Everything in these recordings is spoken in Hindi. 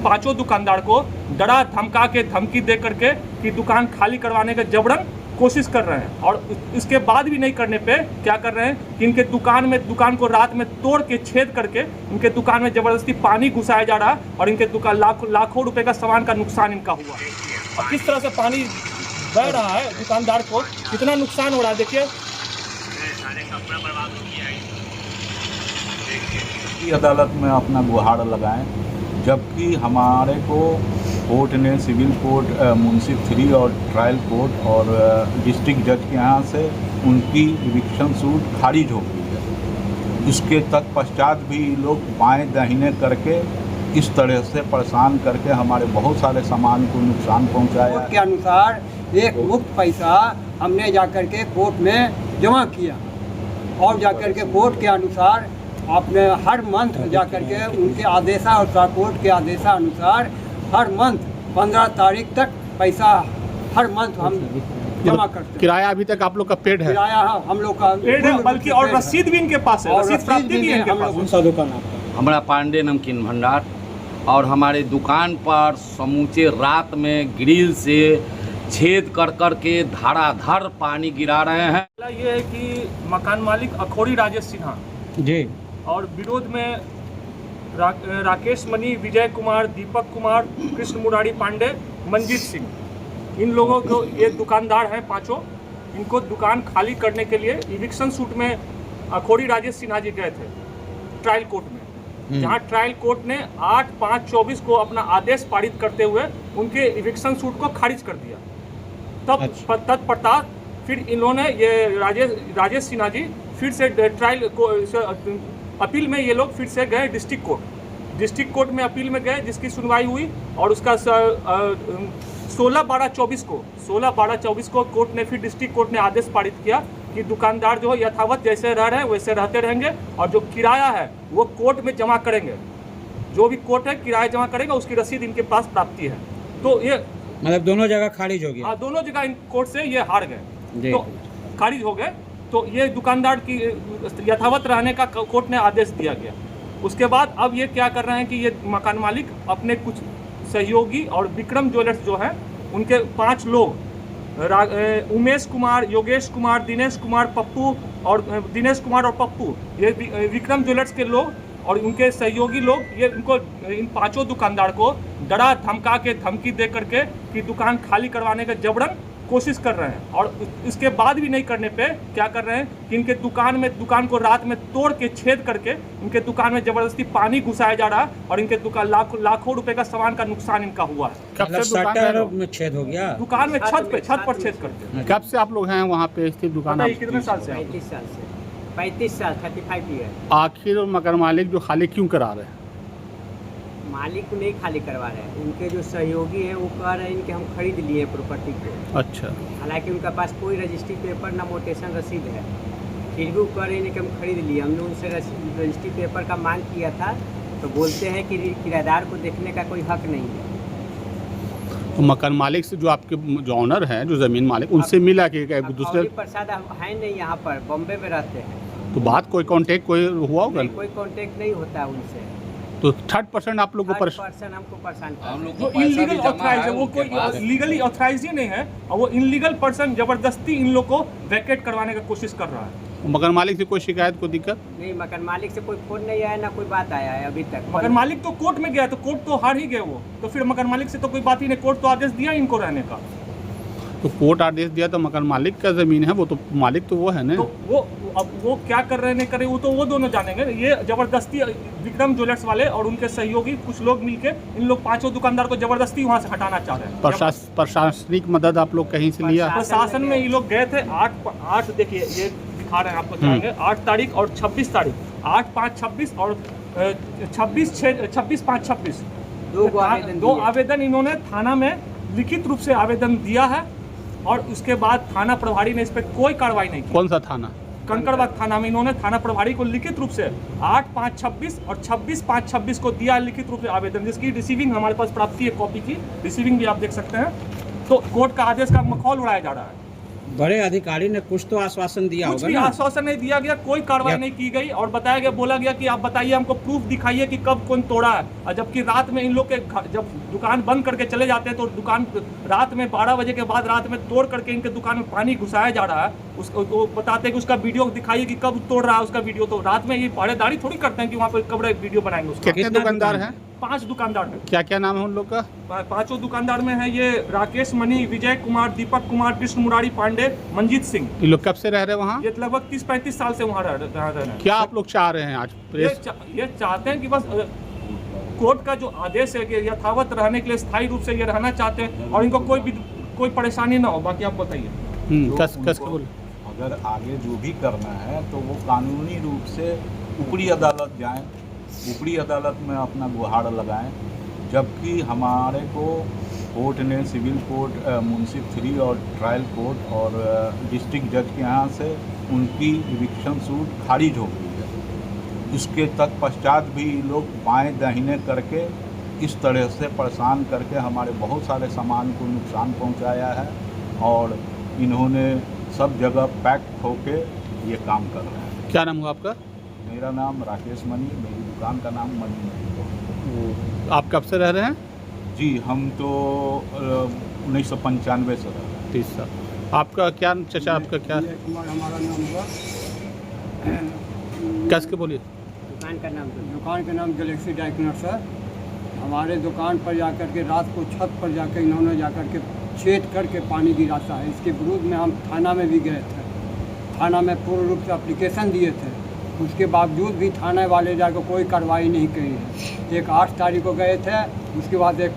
पांचों दुकानदार को डरा धमका के धमकी दे करके कि दुकान खाली करवाने का जबरन कोशिश कर रहे हैं। और इसके बाद भी नहीं करने पे क्या कर रहे हैं कि इनके दुकान को रात में तोड़ के छेद करके इनके दुकान में ज़बरदस्ती पानी घुसाया जा रहा है और इनके दुकान लाखों रुपए का सामान का नुकसान इनका हुआ। और किस तरह से पानी बह रहा है, दुकानदार को कितना नुकसान हो रहा है देखिए। अदालत में अपना गुहार लगाएं, जबकि हमारे को कोर्ट ने सिविल कोर्ट, मुंसिफ 3 और ट्रायल कोर्ट और डिस्ट्रिक्ट जज के यहाँ से उनकी इविक्शन सूट खारिज हो गई है। इसके तत्पश्चात भी लोग बाएं दाहिने करके इस तरह से परेशान करके हमारे बहुत सारे सामान को नुकसान पहुँचाया। कोर्ट के अनुसार एक मुफ्त पैसा हमने जाकर के कोर्ट में जमा किया और जाकर के कोर्ट के अनुसार आपने हर मंथ जाकर के उनके आदेशानुसार, कोर्ट के आदेशानुसार हर मंथ 15 तारीख तक पैसा हर मंथ हम जमा करते हैं। किराया अभी तक आप लोग का पेड है? किराया हम लोग का पेड है, बल्कि और रसीद भी इनके पास है, रसीद प्राप्ति भी है इनके पास। हमारा पांडे नमकीन भंडार और हमारे दुकान पर समूचे रात में ग्रिल से छेद कर के धाराधार पानी गिरा रहे हैं। ये है कि मकान मालिक अखौरी राजेश सिन्हा जी और विरोध में राकेश मणि, विजय कुमार, दीपक कुमार, कृष्ण मुरारी पांडे, मंजीत सिंह, इन लोगों को, ये दुकानदार हैं पांचों, इनको दुकान खाली करने के लिए इविक्शन सूट में अखौरी राजेश सिन्हा जी गए थे ट्रायल कोर्ट में, जहां ट्रायल कोर्ट ने 8/5/24 को अपना आदेश पारित करते हुए उनके इविक्शन सूट को खारिज कर दिया। तब तत्पश्चात फिर इन्होंने ये राजेश सिन्हा जी फिर से ट्रायल अपील में ये लोग फिर से गए डिस्ट्रिक्ट कोर्ट में अपील में गए, जिसकी सुनवाई हुई और उसका 16/12/24 को कोर्ट ने फिर डिस्ट्रिक्ट कोर्ट ने आदेश पारित किया कि दुकानदार जो है यथावत जैसे रह रहे हैं वैसे रहते रहेंगे और जो किराया है वो कोर्ट में जमा करेंगे, जो भी कोर्ट है किराया जमा करेगा, उसकी रसीद इनके पास प्राप्ति है। तो ये मतलब दोनों जगह खारिज हो गया? हाँ, दोनों जगह इन कोर्ट से ये हार गए, तो खारिज हो गए। तो ये दुकानदार की यथावत रहने का कोर्ट ने आदेश दिया गया। उसके बाद अब ये क्या कर रहे हैं कि ये मकान मालिक अपने कुछ सहयोगी और विक्रम ज्वेलर्स जो है उनके 5 लोग, उमेश कुमार, योगेश कुमार, दिनेश कुमार और पप्पू, ये विक्रम ज्वेलर्स के लोग और उनके सहयोगी लोग, ये इनको इन 5 दुकानदार को डरा धमका के धमकी दे करके कि दुकान खाली करवाने का जबरन कोशिश कर रहे हैं। और इसके बाद भी नहीं करने पे क्या कर रहे हैं कि इनके दुकान को रात में तोड़ के छेद करके इनके दुकान में ज़बरदस्ती पानी घुसाया जा रहा है और इनके दुकान लाखों रुपए का सामान का नुकसान इनका हुआ है। कब से शटर में छेद हो गया? दुकान में छत पर छेद करते हैं। कब से आप लोग हैं वहाँ पे स्थित दुकान? कितने साल से? 35 साल 35 ईयर। आखिर मकान मालिक जो खाली क्यों करा रहे हैं? मालिक को नहीं खाली करवा रहे हैं, उनके जो सहयोगी हैं वो कह रहे हैं कि हम खरीद लिए प्रॉपर्टी को। अच्छा। हालांकि उनका पास कोई रजिस्ट्री पेपर ना मोटेशन रसीद है, फिर भी वो कह रहे हैं कि हम खरीद लिए। हमने उनसे रजिस्ट्री पेपर का मांग किया था तो बोलते हैं कि किराएदार को देखने का कोई हक नहीं है। तो मकान मालिक से जो आपके जो ऑनर हैं, जो ज़मीन मालिक, उनसे मिला कि दूसरे प्रसाद है नहीं, यहाँ पर बॉम्बे में रहते हैं। तो बात कोई कांटेक्ट कोई हुआ होगा? कोई कांटेक्ट नहीं होता है उनसे। तो 3rd आप लोग को पर्सन हमको परेशान जो इनलीगल ऑथराइज है, वो कोई लीगली ऑथराइज ही नहीं है और वो इनलीगल पर्सन जबरदस्ती इन लोग को वैकेट करवाने का कोशिश कर रहा है। मकान मालिक से कोई शिकायत, कोई दिक्कत नहीं? मकान मालिक से कोई फोन नहीं आया, ना कोई बात आया है अभी तक। मकान मालिक तो कोर्ट में गया, तो कोर्ट तो हार ही गए वो, तो फिर मकान मालिक से तो कोई बात ही नहीं। कोर्ट तो आदेश दिया इनको रहने का। तो कोर्ट आदेश दिया तो मकान मालिक का ज़मीन है, वो तो मालिक तो वो है ना। तो अब वो क्या कर रहे नहीं कर रहे वो दोनों जानेंगे। ये जबरदस्ती विक्रम ज्वेलर्स वाले और उनके सहयोगी कुछ लोग मिलके इन लोग 5 दुकानदार को जबरदस्ती वहाँ से हटाना चाह रहे हैं। प्रशासनिक मदद आप लोग कहीं से लिया? प्रशासन में ये लोग गए थे 8 देखिए ये दिखा रहे हैं आपको, दिखाएंगे 8 तारीख और 26 तारीख, 8/5/26 और 26/5/26 दो आवेदन इन्होंने थाना में लिखित रूप से आवेदन दिया है और उसके बाद थाना प्रभारी ने इस पर कोई कार्रवाई नहीं की। कौन सा थाना? कंकड़बाग थाना में इन्होंने थाना प्रभारी को लिखित रूप से 8/5/26 और 26/5/26 को दिया लिखित रूप से आवेदन, जिसकी रिसीविंग हमारे पास प्राप्ति है, कॉपी की रिसीविंग भी आप देख सकते हैं। तो कोर्ट का आदेश का मखौल उड़ाया जा रहा है। बड़े अधिकारी ने कुछ तो आश्वासन दिया कुछ होगा भी ना। आश्वासन नहीं दिया गया, कोई कार्रवाई नहीं की गई और बताया गया, बोला गया कि आप बताइए हमको प्रूफ दिखाइए कि कब कौन तोड़ा है। और जबकि रात में इन लोग के जब दुकान बंद करके चले जाते हैं तो दुकान रात में 12 बजे के बाद रात में तोड़ करके इनके दुकान में पानी घुसाया जा रहा है। उसको तो बताते हैं कि उसका वीडियो दिखाइए कि कब तोड़ रहा है उसका वीडियो। तो रात में ये पहरेदारी थोड़ी करते हैं कि वहाँ पर कब वीडियो बनाएंगे उसका। कितने दुकानदार हैं? 5 दुकानदार हैं। क्या क्या नाम है उन लोग का? 5 दुकानदार में है ये राकेश मणि, विजय कुमार, दीपक कुमार, कृष्ण मुरारी पांडे, मंजीत सिंह। ये लोग कब से रह रहे हैं वहाँ? ये लगभग 30-35 साल से वहाँ रह रहे हैं। क्या आप लोग चाह रहे हैं आज प्रेस? ये चाहते हैं कि बस कोर्ट का जो आदेश है कि यथावत रहने के लिए स्थायी रूप से ये रहना चाहते हैं और इनको कोई परेशानी ना हो। बाकी आप बताइए। कस के बोलिए। अगर आगे जो भी करना है तो वो कानूनी रूप से ऊपरी अदालत जाएं, ऊपरी अदालत में अपना गुहार लगाएं। जबकि हमारे को कोर्ट ने सिविल कोर्ट, मुंसिफ 3 और ट्रायल कोर्ट और डिस्ट्रिक्ट जज के यहाँ से उनकी इविक्शन सूट खारिज हो गई है। इसके तक पश्चात भी लोग बाएं दाहिने करके इस तरह से परेशान करके हमारे बहुत सारे सामान को नुकसान पहुंचाया है और इन्होंने सब जगह पैक्ट होके ये काम कर रहे हैं। क्या नाम हुआ आपका? मेरा नाम राकेश मणि, मेरी दुकान का नाम मणि है। आप कब से रह रहे हैं? जी हम तो 1995 से रह रहे हैं। 30 साल। आपका क्या चाचा, आपका क्या? कुमार हमारा नाम हुआ। कस के बोलिए। दुकान का नाम गैलेक्सी डाइकनर्स है। हमारे दुकान पर जाकर के रात को छत पर जाकर इन्होंने जाकर के छेद करके पानी गिराता है। इसके विरुद्ध में हम थाना में भी गए थे। थाना में पूर्ण रूप से एप्लीकेशन दिए थे, उसके बावजूद भी थाने वाले जाकर कोई कार्रवाई नहीं करी है। एक 8 तारीख को गए थे, उसके बाद एक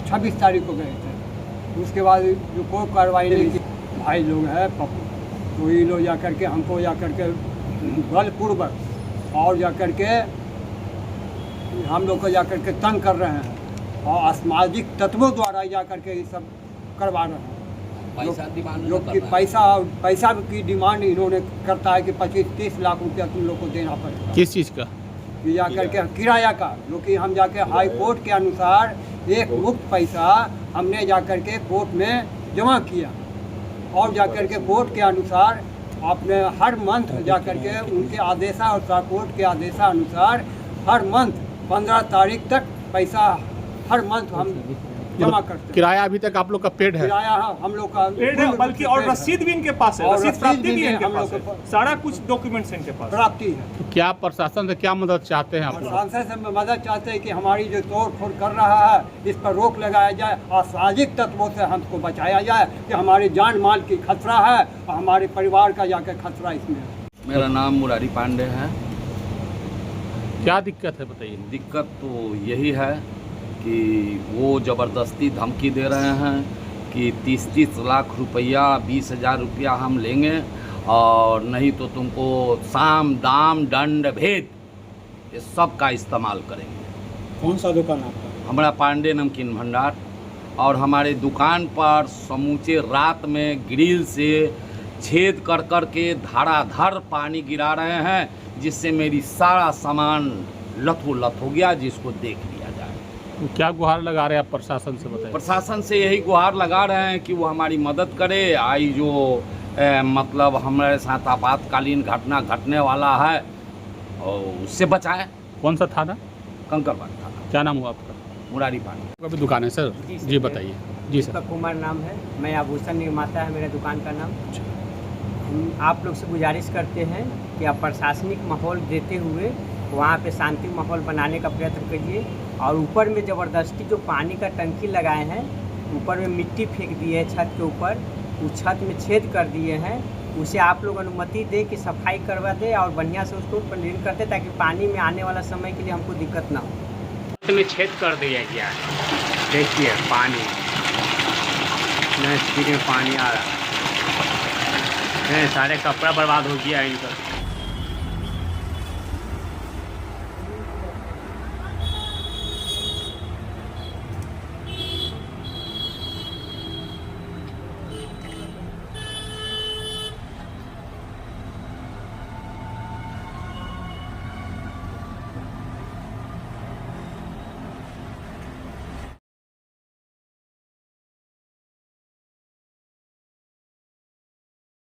26 तारीख को गए थे, उसके बाद जो कोई कार्रवाई नहीं की। भाई लोग हैं तो ये लोग जाकर के हमको जाकर के बलपूर्वक और जाकर के हम लोग को जाकर के तंग कर रहे हैं और असामाजिक तत्वों द्वारा जाकर के ये सब करवा रहे हैं। जो कि पैसा की डिमांड इन्होंने करता है कि 25-30 लाख रुपया तुम लोग को देना पड़ेगा। किस चीज़ का? कि जाकर के किराया का, जो कि हम जाके हाई कोर्ट के अनुसार एक मुक्त पैसा हमने जाकर के कोर्ट में जमा किया और जाकर के कोर्ट के अनुसार आपने हर मंथ जाकर के उनके आदेशानुसार, कोर्ट के आदेशानुसार हर मंथ 15 तारीख तक पैसा हर मंथ हम जमा करते हैं। किराया अभी तक आप लोग का पेड है? किराया हम लोग का पेड है, बल्कि और रसीद भी इनके पास है, और रसीद प्राप्ति भी है इनके हम पास लोग है, सारा कुछ डॉक्यूमेंट्स इनके पास है। प्राप्ति है। तो क्या प्रशासन से क्या मदद चाहते हैं आप लोग? सांसद से मदद चाहते हैं कि हमारी जो तोड़ फोड़ कर रहा है इस पर रोक लगाया जाए और सामाजिक तत्वों से हमको बचाया जाए कि हमारी जान माल की खतरा है और हमारे परिवार का जाकर खतरा इसमें है। मेरा नाम मुरारी पांडे है। क्या दिक्कत है बताइए? दिक्कत तो यही है कि वो ज़बरदस्ती धमकी दे रहे हैं कि 30-30 लाख रुपया, 20,000 रुपया हम लेंगे और नहीं तो तुमको साम दाम दंड भेद ये सब का इस्तेमाल करेंगे। कौन सा दुकान आपका? हमारा पांडे नमकीन भंडार। और हमारे दुकान पर समूचे रात में ग्रिल से छेद कर कर के धड़ाधड़ पानी गिरा रहे हैं, जिससे मेरी सारा सामान लथोलथ हो गया, जिसको देख लिया जाए। तो क्या गुहार लगा रहे हैं आप प्रशासन से बताइए? प्रशासन से यही गुहार लगा रहे हैं कि वो हमारी मदद करे। आई जो मतलब हमारे साथ आपातकालीन घटना घटने वाला है और उससे बचाए। कौन सा थाना? कंकरबाग थाना। क्या नाम हुआ आपका? मुरारी पांडे। आपका भी दुकान है सर? जी बताइए। जी सर। दीपक कुमार नाम है, मैं आभूषण निर्माता है मेरे दुकान का नाम। हम आप लोग से गुजारिश करते हैं कि आप प्रशासनिक माहौल देते हुए वहाँ पे शांति माहौल बनाने का प्रयत्न कीजिए। और ऊपर में ज़बरदस्ती जो पानी का टंकी लगाए हैं, ऊपर में मिट्टी फेंक दी है छत के ऊपर, उस छत में छेद कर दिए हैं, उसे आप लोग अनुमति दे कि सफाई करवा दे और बढ़िया से उसको क्लीन कर दे, ताकि पानी में आने वाला समय के लिए हमको दिक्कत ना हो। में छेद कर दिया गया है, देखिए पानी नदी में पानी आ रहा है, सारे कपड़ा बर्बाद हो गया इनका।